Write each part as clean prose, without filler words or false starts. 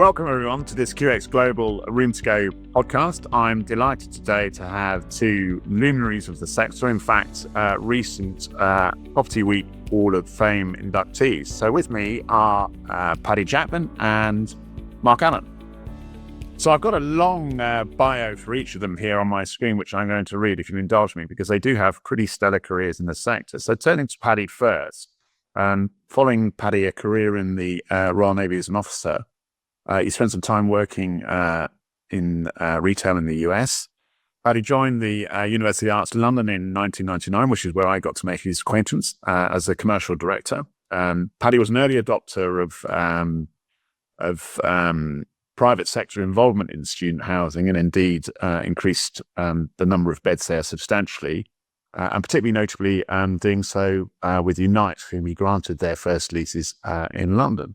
Welcome everyone to this QX Global Room to Go podcast. I'm delighted today to have two luminaries of the sector, in fact, recent Property Week Hall of Fame inductees. So with me are Paddy Jackman and Mark Allen. So I've got a long bio for each of them here on my screen, which I'm going to read if you indulge me, because they do have pretty stellar careers in the sector. So turning to Paddy first, following Paddy a career in the Royal Navy as an officer, he spent some time working in retail in the US. Paddy joined the University of Arts London in 1999, which is where I got to make his acquaintance as a commercial director. Paddy was an early adopter of private sector involvement in student housing, and indeed increased the number of beds there substantially, and particularly notably doing so with Unite, whom he granted their first leases in London.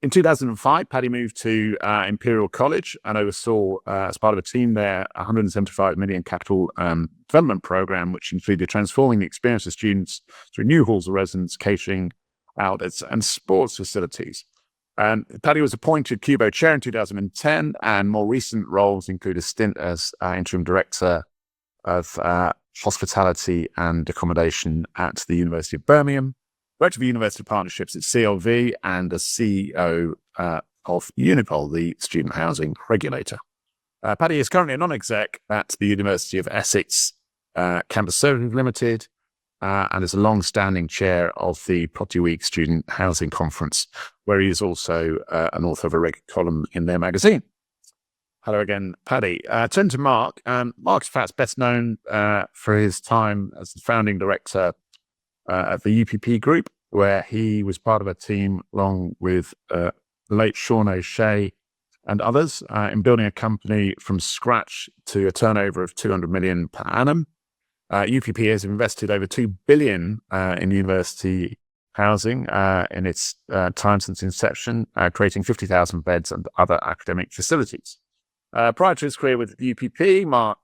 In 2005, Paddy moved to Imperial College and oversaw, as part of a team there, a £175 million capital development program, which included transforming the experience of students through new halls of residence, catering, outlets, and sports facilities. Paddy was appointed Cubo chair in 2010, and more recent roles include a stint as interim director of hospitality and accommodation at the University of Birmingham, director of university partnerships at CLV, and a CEO of Unipol, the student housing regulator. Paddy is currently a non-exec at the University of Essex Campus Services Limited, and is a long-standing chair of the Property Week Student Housing Conference, where he is also an author of a regular column in their magazine. Hello again, Paddy. Turn to Mark. Mark's perhaps best known for his time as the founding director at the UPP Group, where he was part of a team along with late Sean O'Shea and others in building a company from scratch to a turnover of 200 million per annum. UPP has invested over 2 billion in university housing in its time since inception, creating 50,000 beds and other academic facilities. Prior to his career with UPP, Mark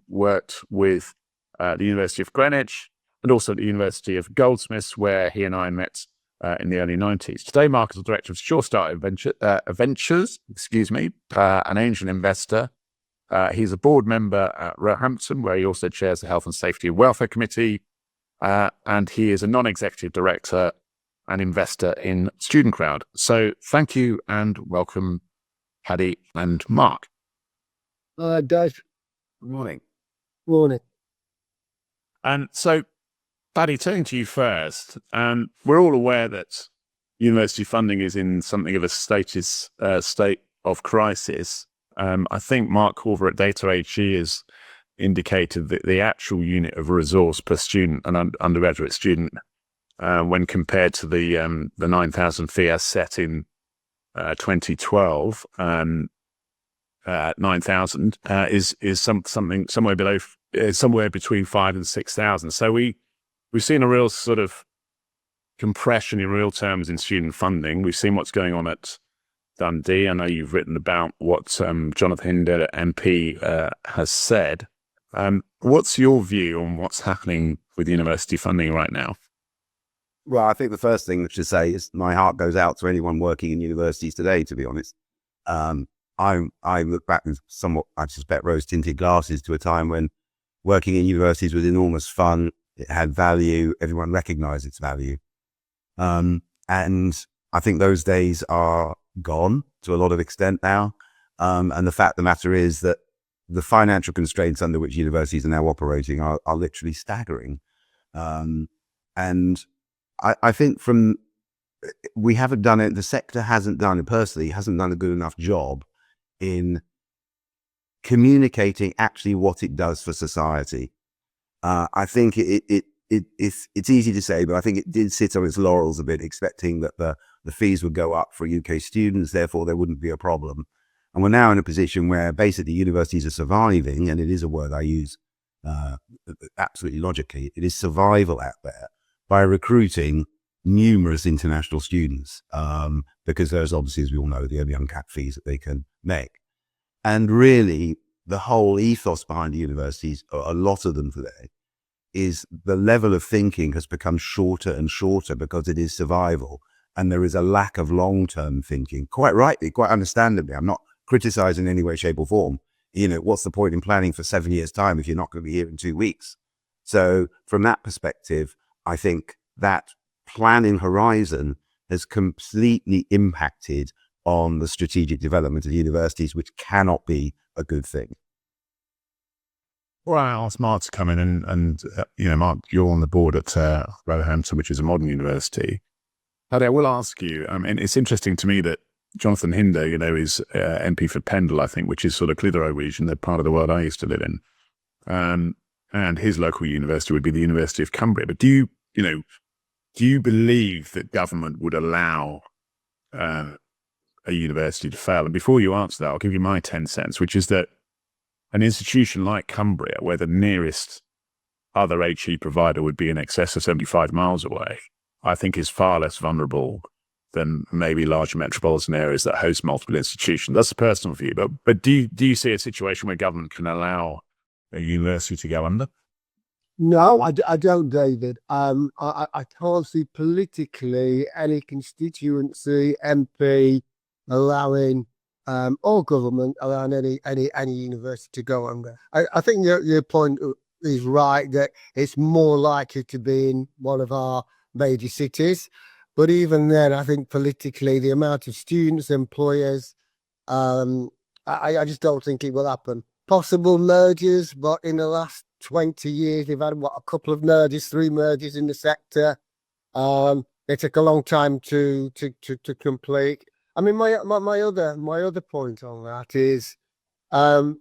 worked with the University of Greenwich and also at the University of Goldsmiths, where he and I met in the early 90s. Today, Mark is the director of Sure Start Ventures, an angel investor. He's a board member at Roehampton, where he also chairs the Health and Safety and Welfare Committee, and he is a non-executive director and investor in Student Crowd. So thank you and welcome, Paddy and Mark. Hi, Dave. Good morning. Morning. And so, Paddy, turning to you first, we're all aware that university funding is in something of a state of crisis. I think Mark Corver at Data AG has indicated that the actual unit of resource per student, an undergraduate student, when compared to the 9,000 fee as set in 2012, 9,000 is somewhere between 5,000 and 6,000. So we've seen a real sort of compression in real terms in student funding. We've seen what's going on at Dundee. I know you've written about what Jonathan Hindell, MP, has said. What's your view on what's happening with university funding right now? Well, I think the first thing to say is my heart goes out to anyone working in universities today, to be honest. I look back with somewhat, I suspect, rose-tinted glasses to a time when working in universities was enormous fun. It had value. Everyone recognized its value. And I think those days are gone to a lot of extent now. And the fact of the matter is that the financial constraints under which universities are now operating are literally staggering. And I think we haven't done it, the sector hasn't done it personally, hasn't done a good enough job in communicating actually what it does for society. I think it's easy to say, but I think it did sit on its laurels a bit, expecting that the fees would go up for UK students, therefore there wouldn't be a problem. And we're now in a position where basically universities are surviving, and it is a word I use absolutely logically, it is survival out there by recruiting numerous international students, because there's obviously, as we all know, the only uncapped fees that they can make. And really, the whole ethos behind the universities, or a lot of them today, is the level of thinking has become shorter and shorter because it is survival. and there is a lack of long-term thinking, quite rightly, quite understandably. I'm not criticizing in any way, shape or form. What's the point in planning for 7 years' time if you're not going to be here in 2 weeks? So from that perspective, I think that planning horizon has completely impacted on the strategic development of universities, which cannot be a good thing. Well, I asked Mark to come in and Mark, you're on the board at Rotherhampton, which is a modern university. Paddy, I will ask you, and it's interesting to me that Jonathan Hinder, is MP for Pendle, I think, which is sort of Clitheroe region, the part of the world I used to live in. And his local university would be the University of Cumbria. But do you believe that government would allow a university to fail? And before you answer that, I'll give you my 10 cents, which is that an institution like Cumbria, where the nearest other HE provider would be in excess of 75 miles away, I think is far less vulnerable than maybe larger metropolitan areas that host multiple institutions. That's a personal view. But do you see a situation where government can allow a university to go under? No, I don't, David. I can't see politically any constituency MP allowing or government allowing any university to go under. I think your point is right that it's more likely to be in one of our major cities, but even then, I think politically the amount of students, employers, I just don't think it will happen. Possible mergers, but in the last 20 years, they've had a couple of mergers, 3 mergers in the sector. They took a long time to complete. I mean, my other point on that is, and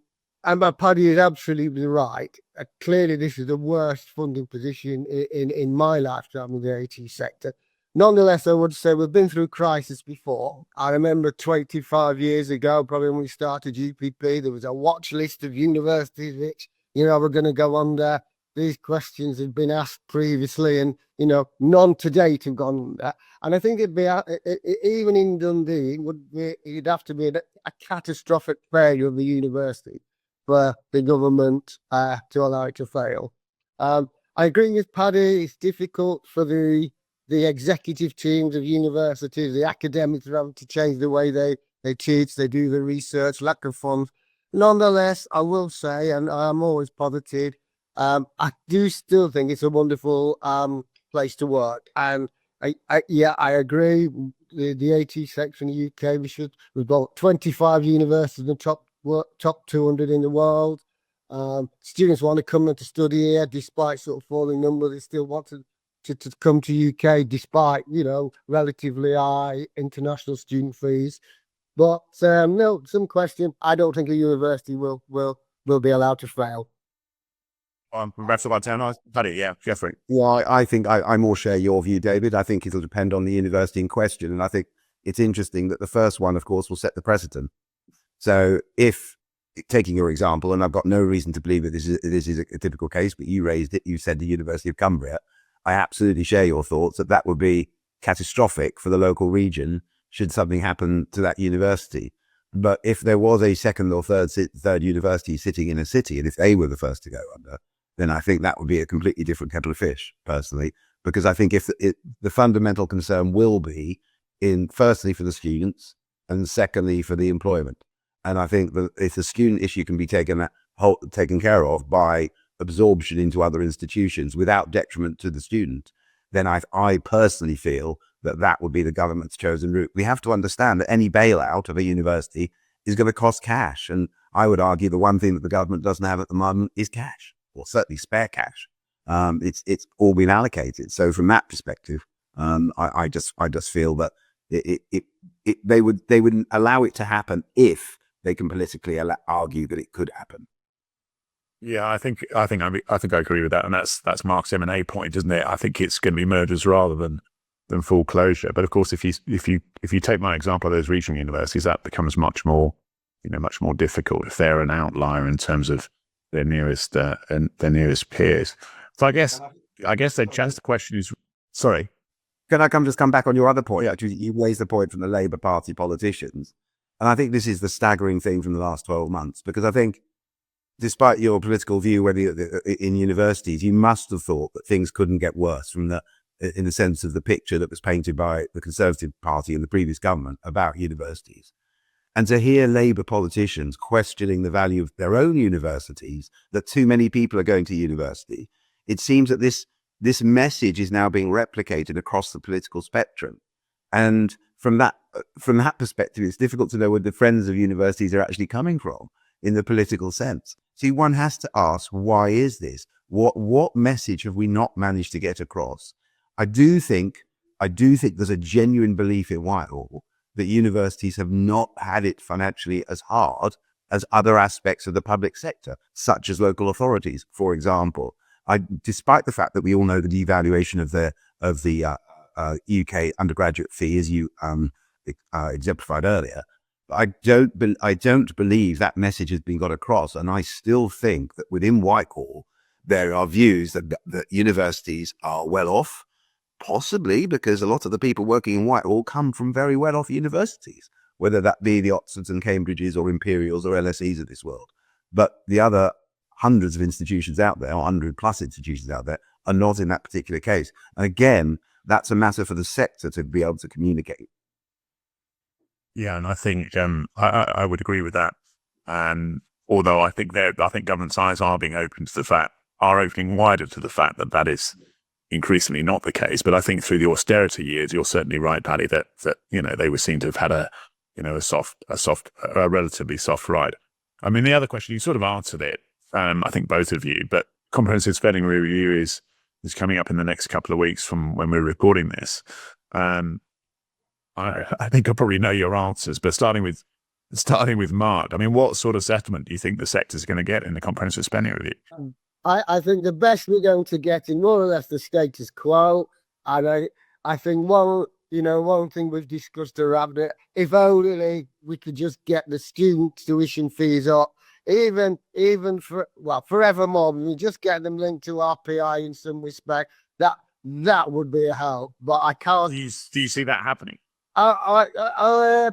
Paddy is absolutely right. Clearly, this is the worst funding position in my lifetime in the AT sector. Nonetheless, I would say we've been through crisis before. I remember 25 years ago, probably when we started UPP, there was a watch list of universities which, were going to go under. These questions had been asked previously, and none to date have gone under. And I think it'd be even in Dundee, it'd have to be a catastrophic failure of the university for the government to allow it to fail. I agree with Paddy. It's difficult for the executive teams of universities, the academics are having to change the way they teach, they do the research, lack of funds. Nonetheless, I will say, and I'm always positive, I do still think it's a wonderful place to work. And I agree. The AT section in the UK, we've got 25 universities in the top 200 in the world. Students want to come in to study here, despite sort of falling numbers. They still want to come to UK, despite relatively high international student fees. But no, some question. I don't think a university will be allowed to fail. That's about 10. Paddy, yeah, Jeffrey. Well, I think I more share your view, David. I think it'll depend on the university in question. And I think it's interesting that the first one, of course, will set the precedent. So if, taking your example, and I've got no reason to believe that this is a typical case, but you raised it, you said the University of Cumbria, I absolutely share your thoughts that would be catastrophic for the local region should something happen to that university. But if there was a second or third university sitting in a city, and if they were the first to go under, then I think that would be a completely different kettle of fish, personally, because I think the fundamental concern will be firstly for the students and secondly for the employment. And I think that if the student issue can be taken care of by absorption into other institutions without detriment to the student, then I personally feel that would be the government's chosen route. We have to understand that any bailout of a university is going to cost cash. And I would argue the one thing that the government doesn't have at the moment is cash, or certainly spare cash. It's all been allocated. So from that perspective, I just feel that they wouldn't allow it to happen if they can politically argue that it could happen. Yeah, I think I agree with that, and that's Mark's M&A point, isn't it? I think it's going to be mergers rather than full closure. But of course, if you take my example of those regional universities, that becomes much more difficult if they're an outlier in terms of their nearest peers. So I guess the question is, sorry. Can I come back on your other point? Actually, you raised the point from the Labour Party politicians, and I think this is the staggering thing from the last 12 months, because I think, despite your political view, whether in universities, you must have thought that things couldn't get worse from the in the sense of the picture that was painted by the Conservative Party and the previous government about universities. And to hear Labour politicians questioning the value of their own universities, that too many people are going to university, it seems that this message is now being replicated across the political spectrum. And from that perspective, it's difficult to know where the friends of universities are actually coming from in the political sense. See, one has to ask, why is this? What message have we not managed to get across? I do think there's a genuine belief in Whitehall that universities have not had it financially as hard as other aspects of the public sector, such as local authorities, for example. Despite the fact that we all know the devaluation of the UK undergraduate fee, as you exemplified earlier, I don't believe that message has been got across, and I still think that within Whitehall there are views that universities are well off. Possibly because a lot of the people working in Whitehall come from very well-off universities, whether that be the Oxfords and Cambridges or Imperials or LSEs of this world. But the other hundreds of institutions out there, or 100+ institutions out there, are not in that particular case. And again, that's a matter for the sector to be able to communicate. Yeah, and I think I would agree with that. Although I think government's eyes are being opened to the fact, are opening wider to the fact that that is increasingly not the case. But I think through the austerity years, you're certainly right, Paddy, that they were seen to have had a relatively soft ride. I mean, the other question, you sort of answered it, I think both of you, but comprehensive spending review is coming up in the next couple of weeks from when we're recording this. I think I probably know your answers, but starting with Mark, I mean, what sort of settlement do you think the sector's going to get in the comprehensive spending review? I think the best we're going to get in more or less the status quo. And I think one thing we've discussed around it, if only we could just get the student tuition fees up, even forevermore, we just get them linked to RPI in some respect, that would be a help. But I can't. Do you see that happening?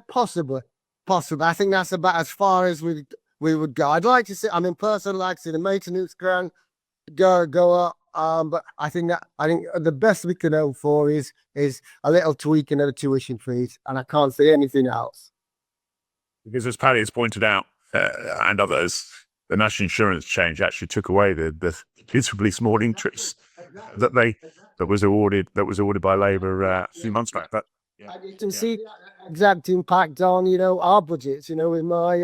Possibly. I think that's about as far as we would go. I'd like to see. I mean, personally, I'd like to see the maintenance grant go up. But I think the best we can hope for is a little tweaking of the tuition fees, and I can't see anything else. Because as Paddy has pointed out, and others, the national insurance change actually took away the considerably small increase that was awarded by Labour a few months back. But I can see the exact impact on our budgets. With my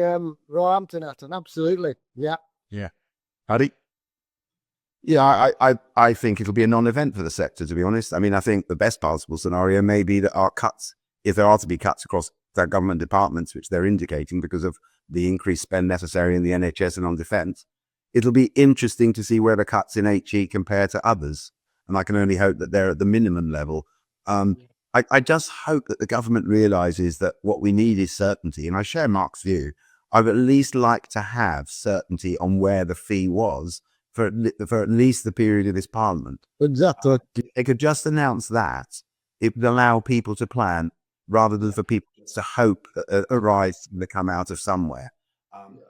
Roehampton at, and absolutely, yeah. Paddy? Yeah, I think it'll be a non-event for the sector, to be honest. I mean, I think the best possible scenario may be that our cuts, if there are to be cuts across their government departments, which they're indicating because of the increased spend necessary in the NHS and on defence, it'll be interesting to see where the cuts in HE compare to others. And I can only hope that they're at the minimum level. I just hope that the government realises that what we need is certainty. And I share Mark's view. I'd at least like to have certainty on where the fee was for at least the period of this parliament. Exactly. They could just announce that. It would allow people to plan rather than for people to hope that a rise to come out of somewhere.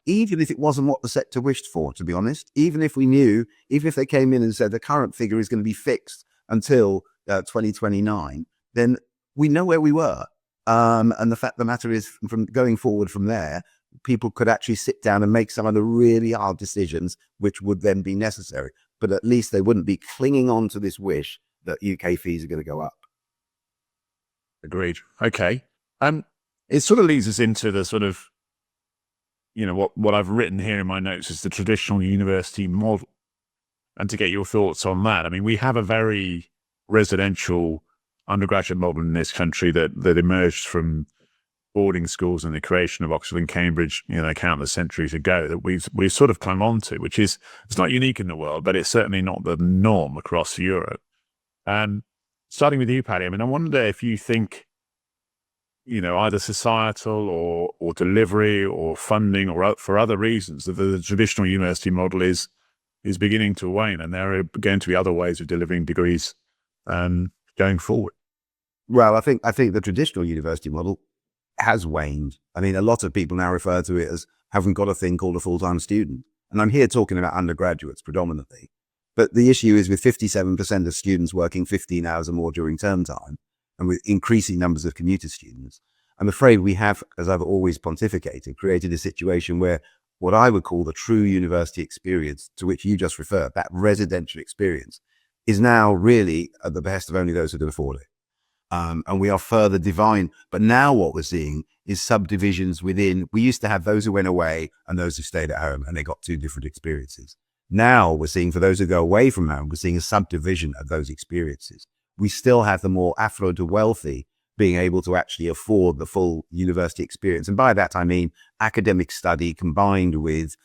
Even if it wasn't what the sector wished for, to be honest, even if they came in and said the current figure is going to be fixed until 2029, then we know where we were. And the fact of the matter is, from going forward from there, people could actually sit down and make some of the really hard decisions, which would then be necessary. But at least they wouldn't be clinging on to this wish that UK fees are going to go up. Agreed. Okay. It sort of leads us into the sort of, what I've written here in my notes is the traditional university model, and to get your thoughts on that. I mean, we have a very residential undergraduate model in this country that emerged from boarding schools and the creation of Oxford and Cambridge, countless centuries ago, that we've sort of clung on to, which is, it's not unique in the world, but it's certainly not the norm across Europe. And starting with you, Paddy, I mean, I wonder if you think, either societal or delivery or funding or for other reasons, that the traditional university model is beginning to wane, and there are going to be other ways of delivering degrees going forward. Well, I think the traditional university model has waned. I mean, a lot of people now refer to it as having got a thing called a full-time student. And I'm here talking about undergraduates predominantly. But the issue is with 57% of students working 15 hours or more during term time, and with increasing numbers of commuter students, I'm afraid we have, as I've always pontificated, created a situation where what I would call the true university experience, to which you just referred, that residential experience, is now really at the behest of only those who can afford it. And we are further divine. But now what we're seeing is subdivisions within. We used to have those who went away and those who stayed at home, and they got two different experiences. Now we're seeing, for those who go away from home, we're seeing a subdivision of those experiences. We still have the more affluent or wealthy being able to actually afford the full university experience. And by that, I mean academic study combined with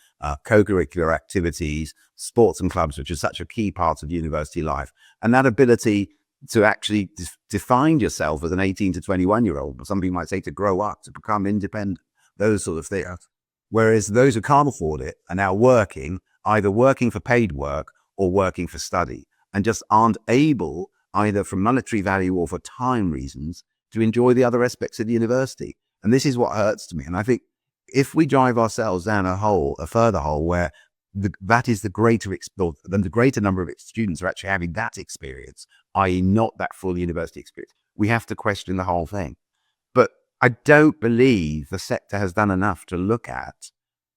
co-curricular activities, sports and clubs, which is such a key part of university life. And that ability to actually define yourself as an 18 to 21-year-old, or some people might say to grow up, to become independent, those sort of things. Whereas those who can't afford it are now working, either working for paid work or working for study, and just aren't able, either from monetary value or for time reasons, to enjoy the other aspects of the university. And this is what hurts to me. And I think if we drive ourselves down a further hole where that is the greater number of students are actually having that experience, i.e. not that full university experience, we have to question the whole thing. But I don't believe the sector has done enough to look at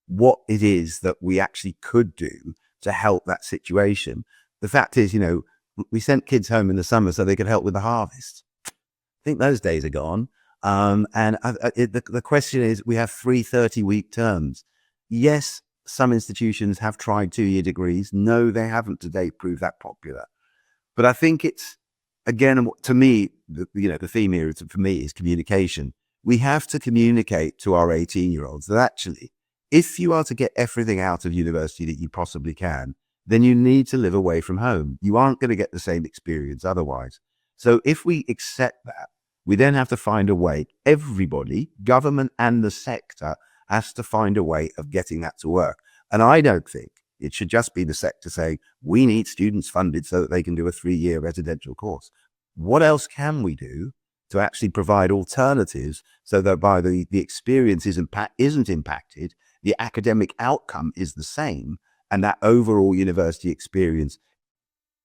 what it is that we actually could do to help that situation. The fact is, we sent kids home in the summer so they could help with the harvest. I think those days are gone. The question is, we have 3 30-week terms. Yes, some institutions have tried 2-year degrees. No, they haven't to date proved that popular. But I think it's, again, to me, the theme here for me is communication. We have to communicate to our 18-year-olds that actually, if you are to get everything out of university that you possibly can, then you need to live away from home. You aren't going to get the same experience otherwise. So if we accept that, we then have to find a way. Everybody, government and the sector, has to find a way of getting that to work. And I don't think it should just be the sector saying, we need students funded so that they can do a 3-year residential course. What else can we do to actually provide alternatives so that by the experience isn't impacted, the academic outcome is the same, and that overall university experience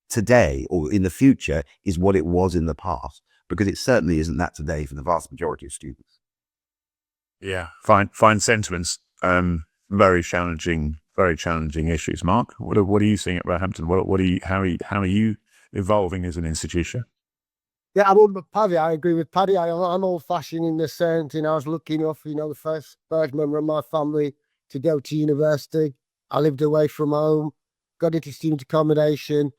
today or in the future is what it was in the past? Because it certainly isn't that today for the vast majority of students. Yeah, fine sentiments. Very challenging issues. Mark, what are you seeing at Roehampton? How are you evolving as an institution? Yeah, I'm with Paddy. I agree with Paddy. I'm old-fashioned in the sense, I was lucky enough, the first member of my family to go to university. I lived away from home, got into student accommodation,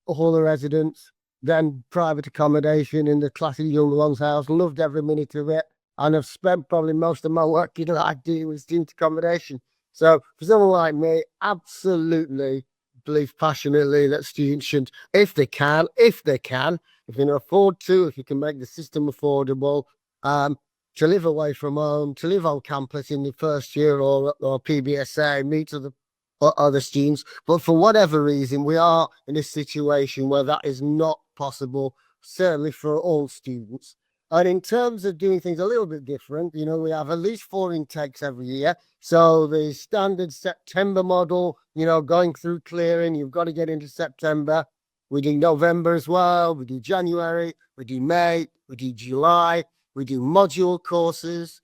all the residents, then private accommodation in the classic young one's house. Loved every minute of it. And I've spent probably most of my working life dealing with student accommodation. So for someone like me, absolutely believe passionately that students should, if they can, if they can afford to, if you can make the system affordable, to live away from home, to live on campus in the first year or PBSA, meet other students. But for whatever reason, we are in a situation where that is not possible, certainly for all students. And in terms of doing things a little bit different, we have at least 4 intakes every year. So the standard September model, going through clearing, you've got to get into September. We do November as well. We do January. We do May. We do July. We do module courses.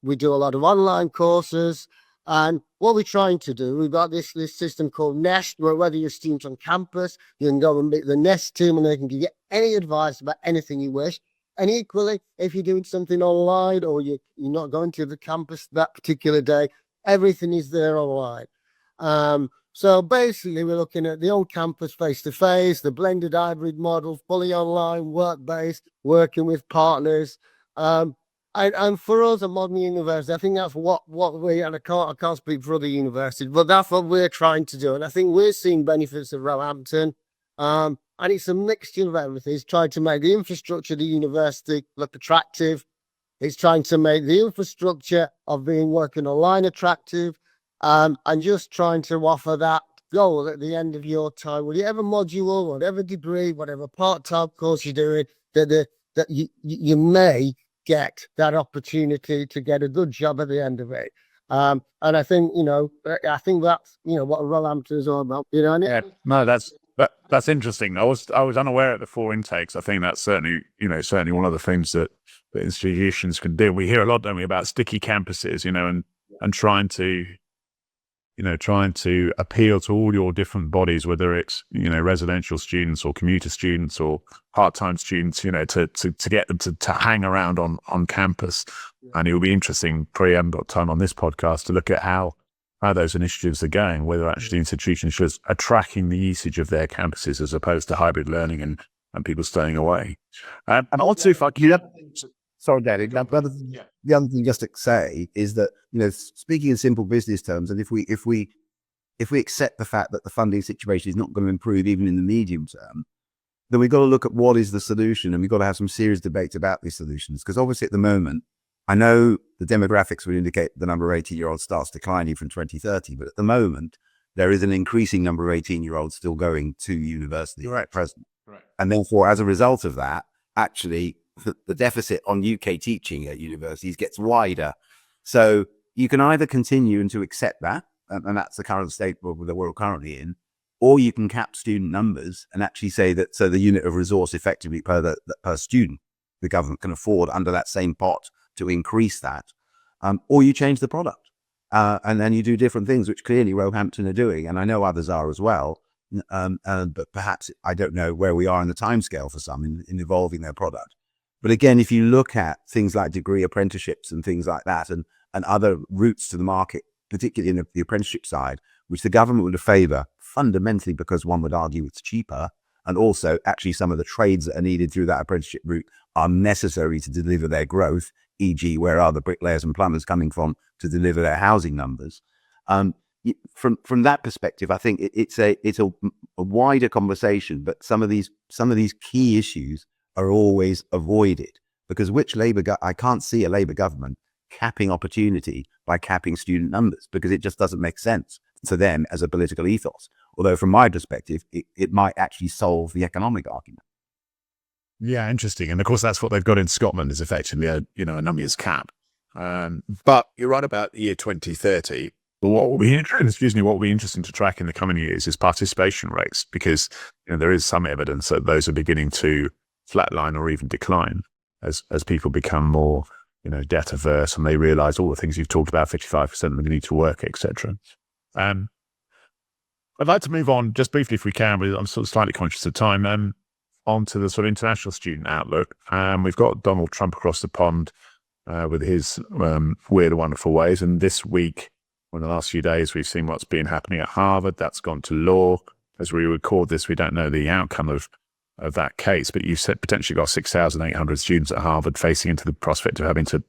We do a lot of online courses. And what we're trying to do, we've got this system called Nest, where whether you're a student on campus, you can go and meet the Nest team and they can give you any advice about anything you wish. And equally, if you're doing something online or you're not going to the campus that particular day, everything is there online. So basically, we're looking at the on-campus face-to-face, the blended hybrid model, fully online, work-based, working with partners. And for us at Modern University, I think that's what we, and I can't speak for other universities, but that's what we're trying to do. And I think we're seeing benefits of Roehampton. And it's a mixture of everything. It's trying to make the infrastructure of the university look attractive. It's trying to make the infrastructure of working online attractive. And just trying to offer that goal at the end of your time, whatever module, whatever degree, whatever part-time course you're doing, that you may get that opportunity to get a good job at the end of it. And I think, I think that's, what Rollhampton is all about, and Yeah, no, that's interesting. I was unaware of the 4 intakes. I think that's certainly one of the things that institutions can do. We hear a lot, don't we, about sticky campuses, and trying to appeal to all your different bodies, whether it's residential students or commuter students or part-time students, to get them to hang around on campus. And it will be interesting. Probably haven't got time on this podcast to look at how those initiatives are going, whether actually institutions are tracking the usage of their campuses as opposed to hybrid learning and people staying away. And also, if I could, Sorry, Daddy. The other thing just to say is that, speaking in simple business terms, and if we accept the fact that the funding situation is not going to improve even in the medium term, then we've got to look at what is the solution, and we've got to have some serious debates about these solutions. Because obviously at the moment, I know the demographics would indicate the number of 18-year-olds starts declining from 2030, but at the moment, there is an increasing number of 18-year-olds still going to university at present. Right. And therefore, as a result of that, actually, the deficit on UK teaching at universities gets wider. So you can either continue and to accept that, and that's the current state that we're currently in, or you can cap student numbers and actually say that so the unit of resource effectively per student, the government can afford under that same pot to increase that, or you change the product. And then you do different things, which clearly Roehampton are doing, and I know others are as well. But perhaps I don't know where we are in the timescale for some in evolving their product. But again, if you look at things like degree apprenticeships and things like that, and other routes to the market, particularly in the apprenticeship side, which the government would favour fundamentally because one would argue it's cheaper, and also actually some of the trades that are needed through that apprenticeship route are necessary to deliver their growth, e.g. where are the bricklayers and plumbers coming from to deliver their housing numbers. From that perspective, I think it's a wider conversation, but some of these key issues are always avoided because I can't see a Labour government capping opportunity by capping student numbers because it just doesn't make sense to them as a political ethos. Although from my perspective, it might actually solve the economic argument. Yeah, interesting. And of course, that's what they've got in Scotland is effectively a numbers cap. But you're right about the year 2030. But what will be interesting to track in the coming years is participation rates, because there is some evidence that those are beginning to flatline or even decline as people become more debt averse and they realise all the things you've talked about, 55% of them need to work, etc. I'd like to move on just briefly, if we can, but I'm sort of slightly conscious of time. Onto the sort of international student outlook. We've got Donald Trump across the pond with his weird, wonderful ways. And this week, in the last few days, we've seen what's been happening at Harvard. That's gone to law. As we record this, we don't know the outcome of that case, but you've said potentially got 6,800 students at Harvard facing into the prospect of having to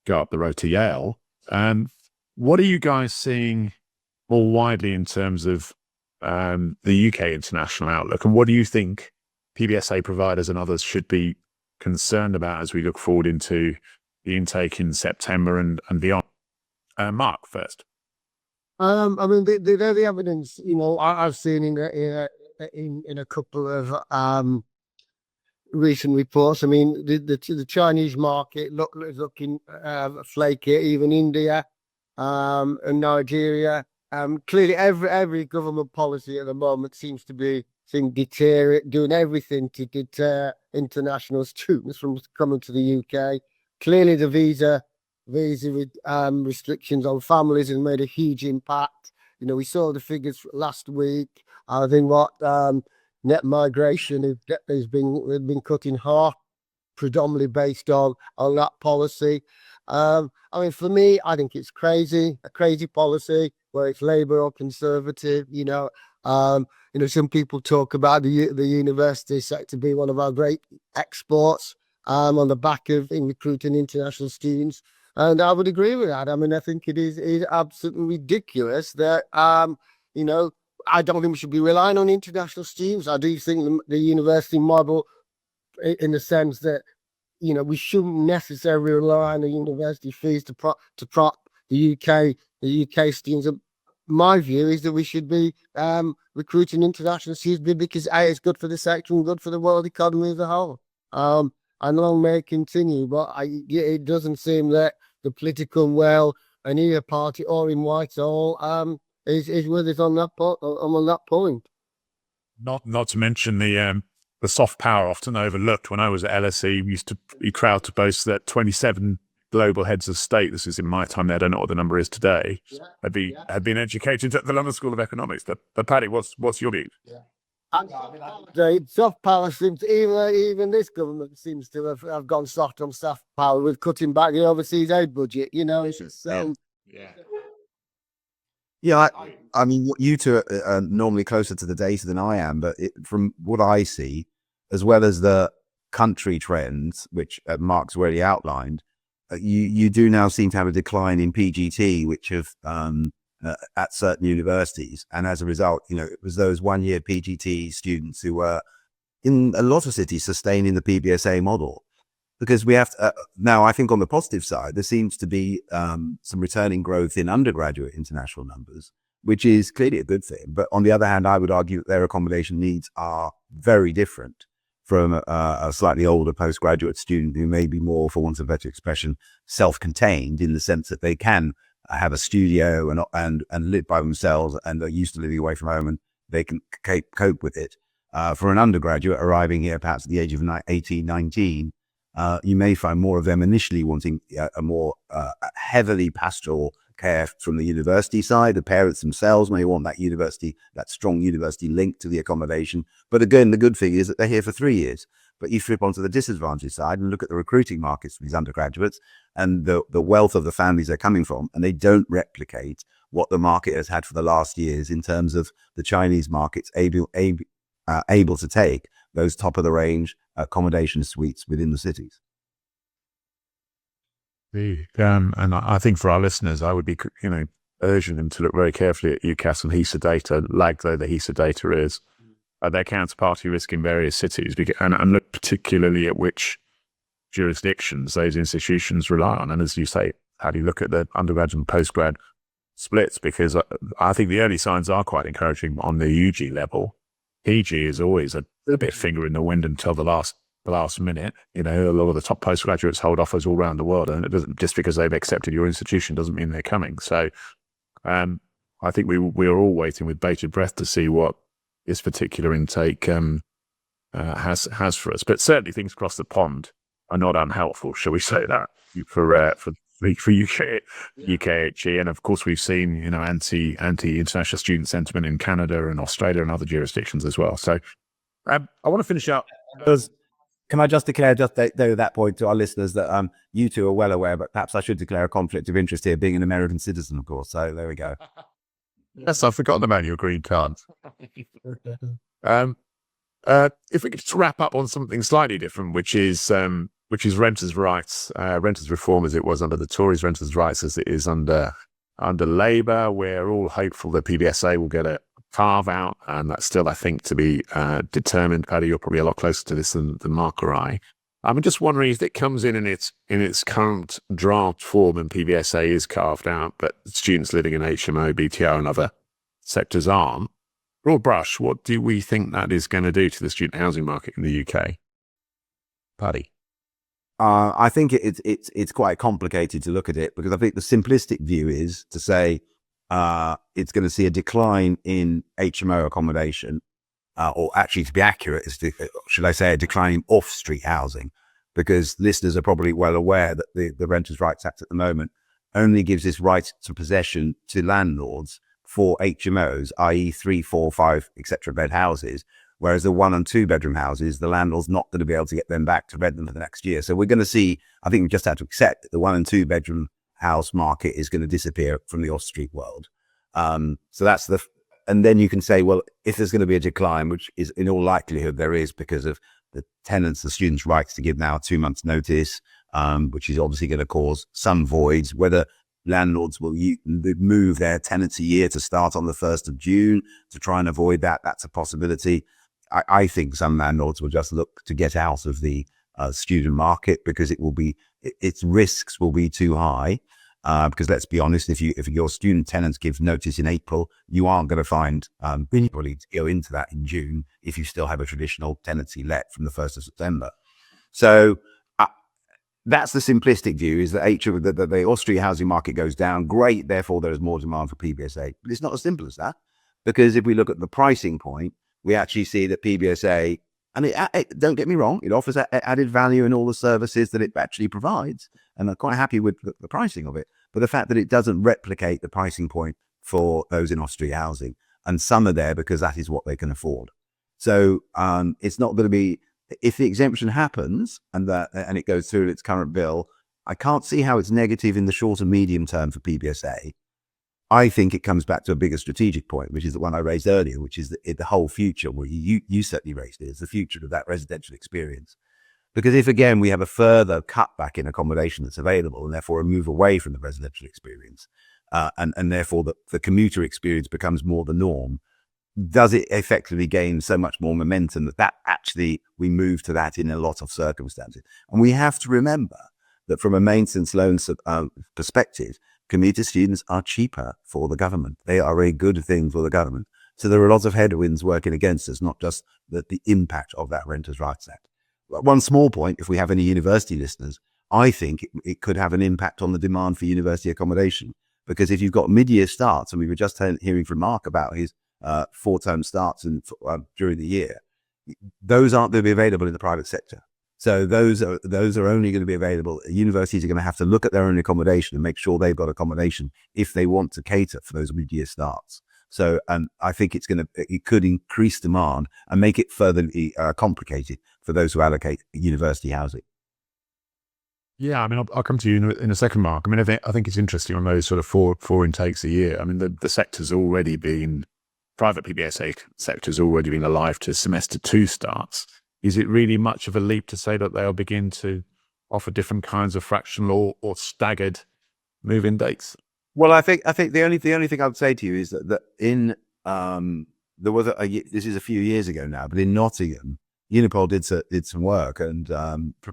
go up the road to Yale. What are you guys seeing more widely in terms of the UK international outlook? And what do you think PBSA providers and others should be concerned about as we look forward into the intake in September and beyond? Mark, first. I mean, the evidence, I've seen in a couple of recent reports. I mean, the Chinese market is looking flaky, even India and Nigeria. Clearly, every government policy at the moment seems to be doing everything to deter international students from coming to the UK. Clearly, the visa restrictions on families has made a huge impact. We saw the figures last week. I think net migration has been cut in half, predominantly based on that policy. I mean, for me, I think it's a crazy policy, whether it's Labour or Conservative. Some people talk about the university sector being one of our great exports on the back of recruiting international students. And I would agree with that. I mean, I think it is absolutely ridiculous that, I don't think we should be relying on international students. I do think the university model, in the sense that, we shouldn't necessarily rely on the university fees to prop the UK students. My view is that we should be recruiting international students because A, it's good for the sector and good for the world economy as a whole. And long may it continue, but it doesn't seem that the political will and either party or in Whitehall is with us on that point. Not to mention the soft power often overlooked. When I was at LSE, we used to be proud to boast that 27 global heads of state, this is in my time there, I don't know what the number is today, had been educated at the London School of Economics. But Paddy, what's your view? The soft power seems even this government seems to have gone soft on soft power with cutting back the overseas aid budget. It's just so. Yeah, I mean, you two are normally closer to the data than I am, but from what I see, as well as the country trends, which Mark's already outlined, you do now seem to have a decline in PGT, which have at certain universities, and as a result, it was those 1-year PGT students who were in a lot of cities sustaining the PBSA model. Because we have to, now, I think on the positive side, there seems to be some returning growth in undergraduate international numbers, which is clearly a good thing. But on the other hand, I would argue that their accommodation needs are very different from a slightly older postgraduate student who may be more, for want of a better expression, self-contained, in the sense that they can have a studio and live by themselves and are used to living away from home and they can cope with it. For an undergraduate arriving here perhaps at the age of 18, 19, you may find more of them initially wanting a more heavily pastoral care from the university side. The parents themselves may want that strong university link to the accommodation. But again, the good thing is that they're here for 3 years. But you flip onto the disadvantage side and look at the recruiting markets for these undergraduates and the wealth of the families they're coming from, and they don't replicate what the market has had for the last years in terms of the Chinese markets able to take those top of the range accommodation suites within the cities. And I think for our listeners, I would be, urging them to look very carefully at UCAS and HESA data, lag though the HESA data is, their counterparty risk in various cities, and look particularly at which jurisdictions those institutions rely on. And as you say, how do you look at the undergrad and postgrad splits? Because I think the early signs are quite encouraging on the UG level. PG is always a bit finger in the wind until the last minute. A lot of the top postgraduates hold offers all around the world, and it doesn't, just because they've accepted your institution doesn't mean they're coming. So I think we are all waiting with bated breath to see what this particular intake has for us. But certainly things across the pond are not unhelpful, shall we say that, for UKHE. And of course we've seen anti-international student sentiment in Canada and Australia and other jurisdictions as well. So I want to finish up. Can I just declare that point to our listeners that you two are well aware, but perhaps I should declare a conflict of interest here, being an American citizen, of course. So there we go. Yes, I've forgotten about your green card. If we could just wrap up on something slightly different, which is renters' rights, renters' reform as it was under the Tories, renters' rights as it is under Labour. We're all hopeful that PBSA will get a carve out, and that's still, I think, to be determined. Paddy, you're probably a lot closer to this than Mark or I. I'm just wondering if it comes in its current draft form and PBSA is carved out, but students living in HMO, BTO and other sectors aren't. Broad brush, what do we think that is going to do to the student housing market in the UK? Paddy? I think it's quite complicated to look at it, because I think the simplistic view is to say it's going to see a decline in HMO accommodation, or actually, to be accurate, should I say a decline in off-street housing, because listeners are probably well aware that the Renters' Rights Act at the moment only gives this right to possession to landlords for HMOs, i.e. 3, 4, 5, etc. bed houses, whereas the 1 and 2 bedroom houses, the landlord's not going to be able to get them back to rent them for the next year. So we're going to see, I think we just have to accept that the 1 and 2 bedroom house market is going to disappear from the off-street world. So that's and then you can say, well, if there's going to be a decline, which is in all likelihood there is, because of the tenants, the students' rights to give now 2 months notice, which is obviously going to cause some voids, whether landlords will move their tenancy year to start on the 1st of June to try and avoid that. That's a possibility. I think some landlords will just look to get out of the student market, because its risks will be too high. Because let's be honest, if your student tenants give notice in April, you aren't going to find anybody to go into that in June if you still have a traditional tenancy let from the 1st of September. So that's the simplistic view, is that the Austrian housing market goes down. Great, therefore there is more demand for PBSA. But it's not as simple as that, because if we look at the pricing point, we actually see that PBSA, and it don't get me wrong, it offers added value in all the services that it actually provides, and I'm quite happy with the pricing of it. But the fact that it doesn't replicate the pricing point for those in Austria housing, and some are there because that is what they can afford. So it's not going to be, if the exemption happens and it goes through its current bill, I can't see how it's negative in the short and medium term for PBSA. I think it comes back to a bigger strategic point, which is the one I raised earlier, which is the whole future, where you certainly raised it, is the future of that residential experience. Because if, again, we have a further cutback in accommodation that's available, and therefore a move away from the residential experience, and therefore the commuter experience becomes more the norm, does it effectively gain so much more momentum that actually we move to that in a lot of circumstances? And we have to remember that from a maintenance loan perspective, commuter students are cheaper for the government. They are a good thing for the government. So there are lots of headwinds working against us, not just the impact of that Renters' Rights Act. One small point, if we have any university listeners, I think it could have an impact on the demand for university accommodation. Because if you've got mid-year starts, and we were just hearing from Mark about his 4-term starts during the year, those aren't going to be available in the private sector. So those are only going to be available. Universities are going to have to look at their own accommodation and make sure they've got accommodation if they want to cater for those mid-year starts. So, and I think it could increase demand and make it further complicated for those who allocate university housing. Yeah, I mean, I'll come to you in a second, Mark. I mean, I think it's interesting on those sort of four intakes a year. I mean, the sector's already been, private PBSA sector's already been alive to semester 2 starts. Is it really much of a leap to say that they'll begin to offer different kinds of fractional or staggered move-in dates? Well, I think the only thing I would say to you is that in there was this is a few years ago now, but in Nottingham, Unipol did some work, and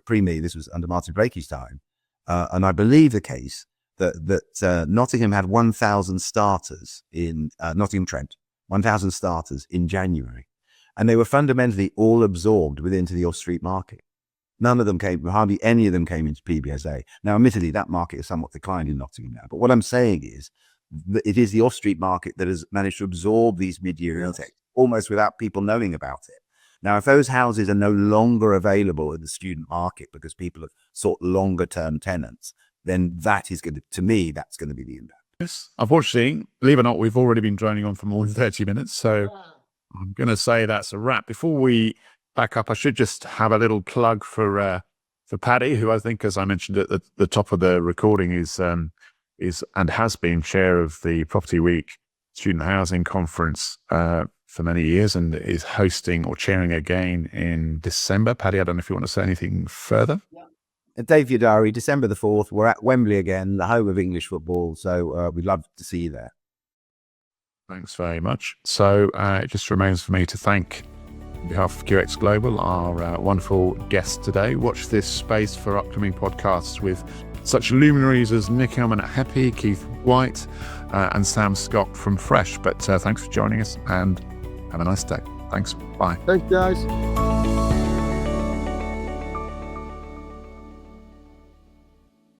pre-me, this was under Martin Blakey's time, and I believe the case that Nottingham had 1,000 starters in Nottingham Trent, 1,000 starters in January, and they were fundamentally all absorbed into the off-street market. None of them hardly any of them came into PBSA. Now, admittedly, that market has somewhat declined in Nottingham now, but what I'm saying is that it is the off-street market that has managed to absorb these mid-year intakes almost without people knowing about it. Now, if those houses are no longer available in the student market because people have sought longer-term tenants, then that is going to me, that's going to be the impact. Yes. Unfortunately, believe it or not, we've already been droning on for more than 30 minutes, so I'm going to say that's a wrap. Before we back up, I should just have a little plug for Paddy, who I think, as I mentioned at the top of the recording, is and has been chair of the Property Week Student Housing Conference for many years, and is hosting or chairing again in December. Paddy, I don't know if you want to say anything further. And Dave, your diary, December the 4th, we're at Wembley again, the home of English football. So we'd love to see you there. Thanks very much. So it just remains for me to thank, on behalf of QX Global, our wonderful guest today. Watch this space for upcoming podcasts with such luminaries as Nick Elman-Heppy, Keith White, and Sam Scott from Fresh. But thanks for joining us, and have a nice day. Thanks. Bye. Thanks, guys.